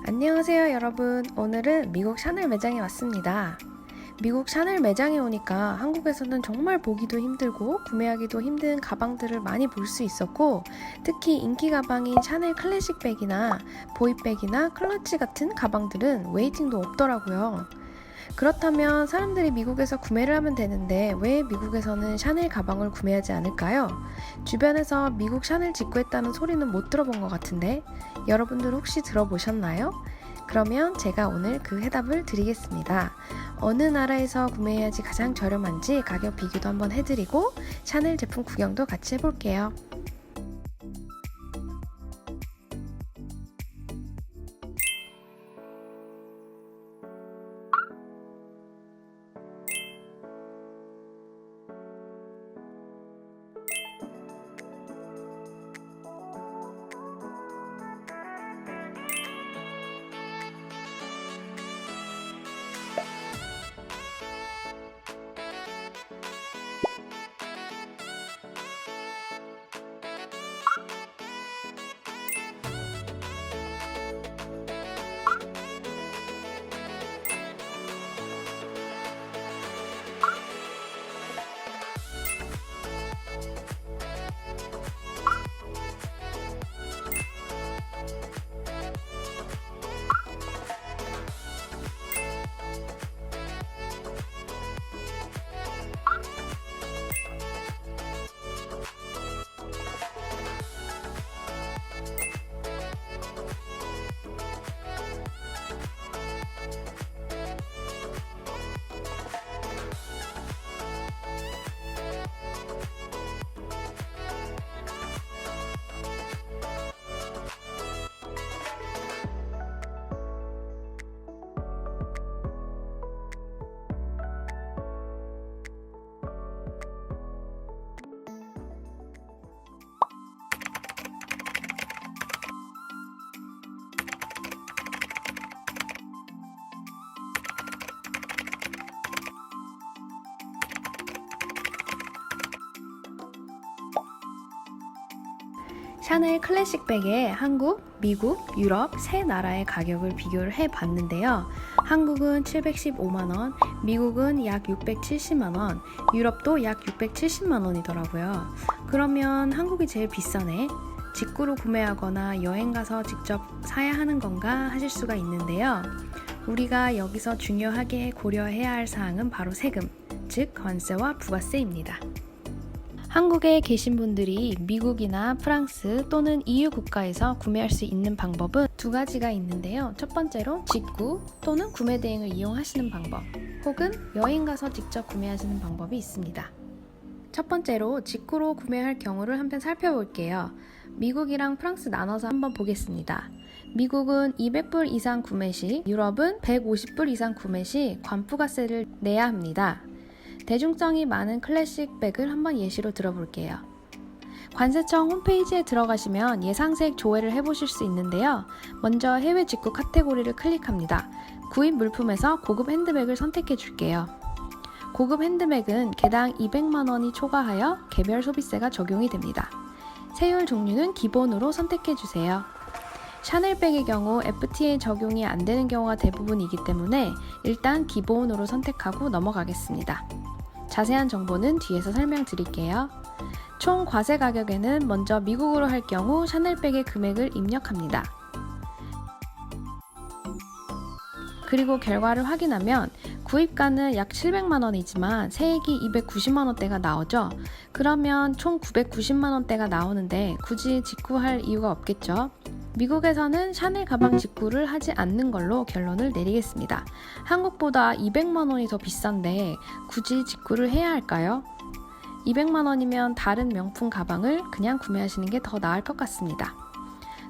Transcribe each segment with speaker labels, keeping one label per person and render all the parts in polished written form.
Speaker 1: 안녕하세요 여러분. 오늘은 미국 샤넬 매장에 왔습니다. 미국 샤넬 매장에 오니까 한국에서는 정말 보기도 힘들고 구매하기도 힘든 가방들을 많이 볼 수 있었고, 특히 인기 가방인 샤넬 클래식 백이나 보이백이나 클러치 같은 가방들은 웨이팅도 없더라고요. 그렇다면 사람들이 미국에서 구매를 하면 되는데 왜 미국에서는 샤넬 가방을 구매하지 않을까요? 주변에서 미국 샤넬 직구했다는 소리는 못 들어본 것 같은데 여러분들 혹시 들어보셨나요? 그러면 제가 오늘 그 해답을 드리겠습니다. 어느 나라에서 구매해야지 가장 저렴한지 가격 비교도 한번 해드리고 샤넬 제품 구경도 같이 해볼게요. 샤넬 클래식 백의 한국, 미국, 유럽 세 나라의 가격을 비교를 해봤는데요. 한국은 715만원, 미국은 약 670만원, 유럽도 약 670만원이더라고요. 그러면 한국이 제일 비싸네? 직구로 구매하거나 여행가서 직접 사야 하는 건가 하실 수가 있는데요. 우리가 여기서 중요하게 고려해야 할 사항은 바로 세금, 즉 관세와 부가세입니다. 한국에 계신 분들이 미국이나 프랑스 또는 EU 국가에서 구매할 수 있는 방법은 두 가지가 있는데요. 첫 번째로 직구 또는 구매 대행을 이용하시는 방법, 혹은 여행 가서 직접 구매하시는 방법이 있습니다. 첫 번째로 직구로 구매할 경우를 한번 살펴볼게요. 미국이랑 프랑스 나눠서 한번 보겠습니다. 미국은 200불 이상 구매 시, 유럽은 150불 이상 구매 시 관부가세를 내야 합니다. 대중성이 많은 클래식 백을 한번 예시로 들어볼게요. 관세청 홈페이지에 들어가시면 예상세액 조회를 해보실 수 있는데요. 먼저 해외 직구 카테고리를 클릭합니다. 구입 물품에서 고급 핸드백을 선택해 줄게요. 고급 핸드백은 개당 200만원이 초과하여 개별 소비세가 적용이 됩니다. 세율 종류는 기본으로 선택해 주세요. 샤넬백의 경우 FTA 적용이 안 되는 경우가 대부분이기 때문에 일단 기본으로 선택하고 넘어가겠습니다. 자세한 정보는 뒤에서 설명드릴게요. 총 과세 가격에는 먼저 미국으로 할 경우 샤넬백의 금액을 입력합니다. 그리고 결과를 확인하면 구입가는 약 700만원이지만 세액이 290만원대가 나오죠. 그러면 총 990만원대가 나오는데 굳이 직구할 이유가 없겠죠. 미국에서는 샤넬 가방 직구를 하지 않는 걸로 결론을 내리겠습니다. 한국보다 200만원이 더 비싼데 굳이 직구를 해야 할까요? 200만원이면 다른 명품 가방을 그냥 구매하시는 게 더 나을 것 같습니다.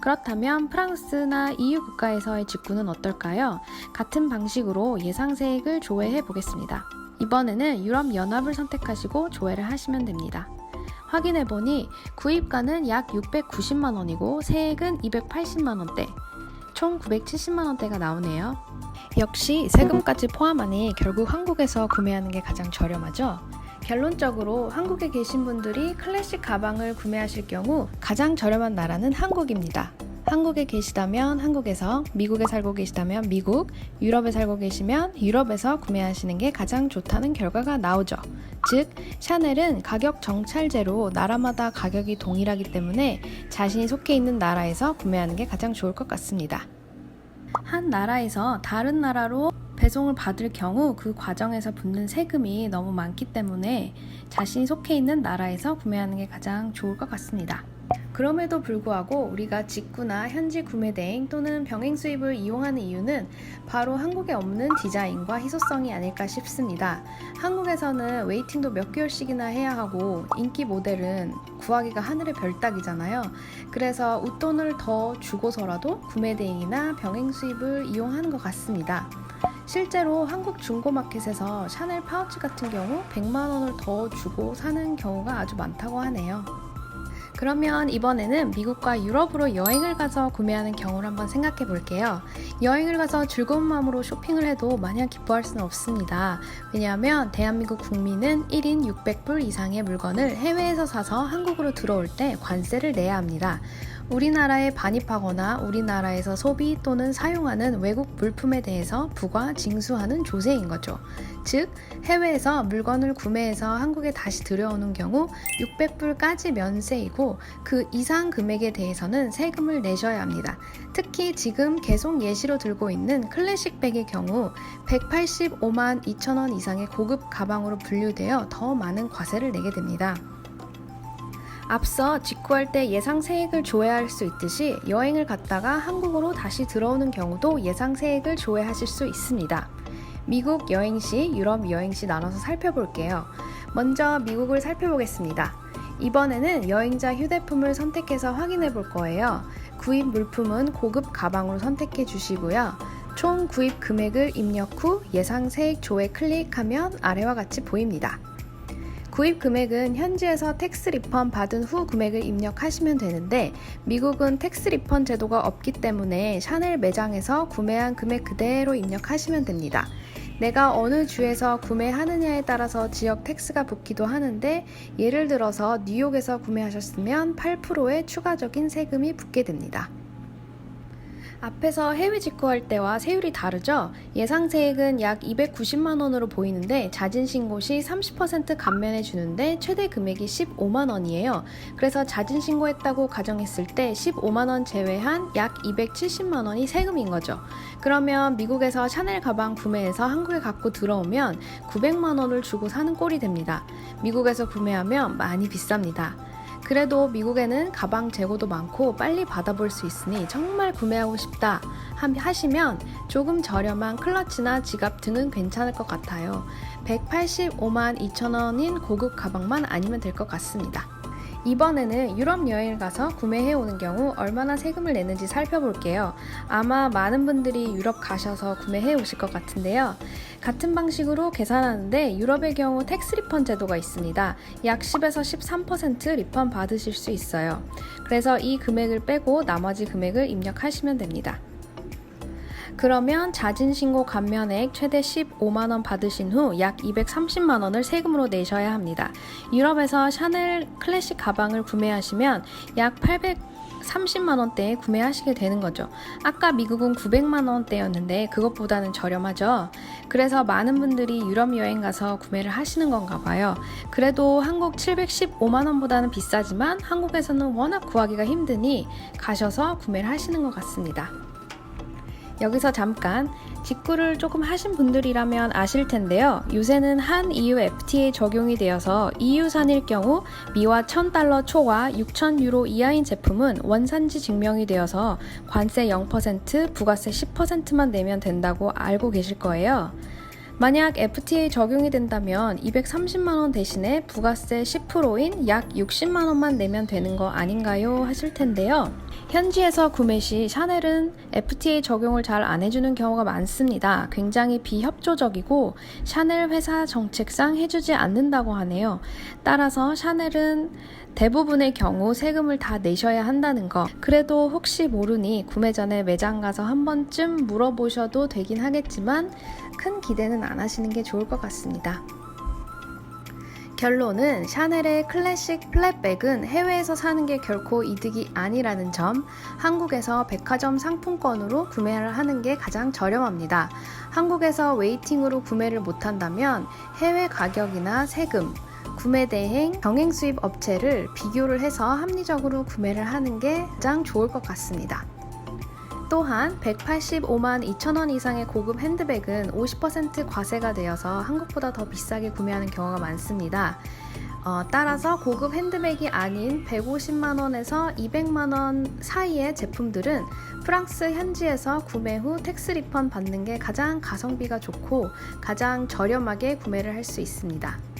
Speaker 1: 그렇다면 프랑스나 EU 국가에서의 직구는 어떨까요? 같은 방식으로 예상세액을 조회해 보겠습니다. 이번에는 유럽연합을 선택하시고 조회를 하시면 됩니다. 확인해보니 구입가는 약 690만원이고 세액은 280만원대, 총 970만원대가 나오네요. 역시 세금까지 포함하니 결국 한국에서 구매하는 게 가장 저렴하죠? 결론적으로 한국에 계신 분들이 클래식 가방을 구매하실 경우 가장 저렴한 나라는 한국입니다. 한국에 계시다면 한국에서, 미국에 살고 계시다면 미국, 유럽에 살고 계시면 유럽에서 구매하시는 게 가장 좋다는 결과가 나오죠. 즉, 샤넬은 가격 정찰제로 나라마다 가격이 동일하기 때문에 자신이 속해 있는 나라에서 구매하는 게 가장 좋을 것 같습니다. 한 나라에서 다른 나라로 배송을 받을 경우 그 과정에서 붙는 세금이 너무 많기 때문에 자신이 속해 있는 나라에서 구매하는 게 가장 좋을 것 같습니다. 그럼에도 불구하고 우리가 직구나 현지 구매 대행 또는 병행 수입을 이용하는 이유는 바로 한국에 없는 디자인과 희소성이 아닐까 싶습니다. 한국에서는 웨이팅도 몇 개월씩이나 해야 하고 인기 모델은 구하기가 하늘의 별따기잖아요. 그래서 웃돈을 더 주고서라도 구매 대행이나 병행 수입을 이용하는 것 같습니다. 실제로 한국 중고마켓에서 샤넬 파우치 같은 경우 100만 원을 더 주고 사는 경우가 아주 많다고 하네요. 그러면 이번에는 미국과 유럽으로 여행을 가서 구매하는 경우를 한번 생각해 볼게요. 여행을 가서 즐거운 마음으로 쇼핑을 해도 마냥 기뻐할 수는 없습니다. 왜냐하면 대한민국 국민은 1인 600불 이상의 물건을 해외에서 사서 한국으로 들어올 때 관세를 내야 합니다. 우리나라에 반입하거나 우리나라에서 소비 또는 사용하는 외국 물품에 대해서 부과 징수하는 조세인 거죠. 즉, 해외에서 물건을 구매해서 한국에 다시 들여오는 경우 600불까지 면세이고 그 이상 금액에 대해서는 세금을 내셔야 합니다. 특히 지금 계속 예시로 들고 있는 클래식백의 경우 185만 2천원 이상의 고급 가방으로 분류되어 더 많은 과세를 내게 됩니다. 앞서 직구할 때 예상 세액을 조회할 수 있듯이 여행을 갔다가 한국으로 다시 들어오는 경우도 예상 세액을 조회하실 수 있습니다. 미국 여행 시, 유럽 여행 시 나눠서 살펴볼게요. 먼저 미국을 살펴보겠습니다. 이번에는 여행자 휴대폰을 선택해서 확인해 볼 거예요. 구입 물품은 고급 가방으로 선택해 주시고요. 총 구입 금액을 입력 후 예상 세액 조회 클릭하면 아래와 같이 보입니다. 구입 금액은 현지에서 텍스 리펀 받은 후 금액을 입력하시면 되는데 미국은 텍스 리펀 제도가 없기 때문에 샤넬 매장에서 구매한 금액 그대로 입력하시면 됩니다. 내가 어느 주에서 구매하느냐에 따라서 지역 텍스가 붙기도 하는데 예를 들어서 뉴욕에서 구매하셨으면 8%의 추가적인 세금이 붙게 됩니다. 앞에서 해외 직구할 때와 세율이 다르죠? 예상 세액은 약 290만원으로 보이는데 자진신고 시 30% 감면해 주는데 최대 금액이 15만원이에요. 그래서 자진신고했다고 가정했을 때 15만원 제외한 약 270만원이 세금인 거죠. 그러면 미국에서 샤넬 가방 구매해서 한국에 갖고 들어오면 900만원을 주고 사는 꼴이 됩니다. 미국에서 구매하면 많이 비쌉니다. 그래도 미국에는 가방 재고도 많고 빨리 받아볼 수 있으니 정말 구매하고 싶다 하시면 조금 저렴한 클러치나 지갑 등은 괜찮을 것 같아요. 185만 2천원인 고급 가방만 아니면 될 것 같습니다. 이번에는 유럽 여행을 가서 구매해 오는 경우 얼마나 세금을 내는지 살펴볼게요. 아마 많은 분들이 유럽 가셔서 구매해 오실 것 같은데요. 같은 방식으로 계산하는데 유럽의 경우 텍스 리펀 제도가 있습니다. 약 10에서 13% 리펀 받으실 수 있어요. 그래서 이 금액을 빼고 나머지 금액을 입력하시면 됩니다. 그러면 자진신고 감면액 최대 15만원 받으신 후 약 230만원을 세금으로 내셔야 합니다. 유럽에서 샤넬 클래식 가방을 구매하시면 약 830만원대에 구매하시게 되는 거죠. 아까 미국은 900만원대였는데 그것보다는 저렴하죠. 그래서 많은 분들이 유럽 여행 가서 구매를 하시는 건가 봐요. 그래도 한국 715만원보다는 비싸지만 한국에서는 워낙 구하기가 힘드니 가셔서 구매를 하시는 것 같습니다. 여기서 잠깐 직구를 조금 하신 분들이라면 아실 텐데요. 요새는 한 EU FTA 적용이 되어서 EU산일 경우 미화 1000달러 초과 6000유로 이하인 제품은 원산지 증명이 되어서 관세 0%, 부가세 10%만 내면 된다고 알고 계실 거예요. 만약 FTA 적용이 된다면 230만원 대신에 부가세 10%인 약 60만원만 내면 되는 거 아닌가요? 하실 텐데요. 현지에서 구매 시 샤넬은 FTA 적용을 잘 안 해주는 경우가 많습니다. 굉장히 비협조적이고 샤넬 회사 정책상 해주지 않는다고 하네요. 따라서 샤넬은 대부분의 경우 세금을 다 내셔야 한다는 거. 그래도 혹시 모르니 구매 전에 매장 가서 한 번쯤 물어보셔도 되긴 하겠지만 큰 기대는 안 하시는 게 좋을 것 같습니다. 결론은 샤넬의 클래식 플랫백은 해외에서 사는 게 결코 이득이 아니라는 점, 한국에서 백화점 상품권으로 구매를 하는 게 가장 저렴합니다. 한국에서 웨이팅으로 구매를 못한다면 해외 가격이나 세금, 구매 대행, 병행 수입 업체를 비교를 해서 합리적으로 구매를 하는 게 가장 좋을 것 같습니다. 또한 185만 2천원 이상의 고급 핸드백은 50% 과세가 되어서 한국보다 더 비싸게 구매하는 경우가 많습니다. 따라서 고급 핸드백이 아닌 150만원에서 200만원 사이의 제품들은 프랑스 현지에서 구매 후 텍스 리펀 받는 게 가장 가성비가 좋고 가장 저렴하게 구매를 할 수 있습니다.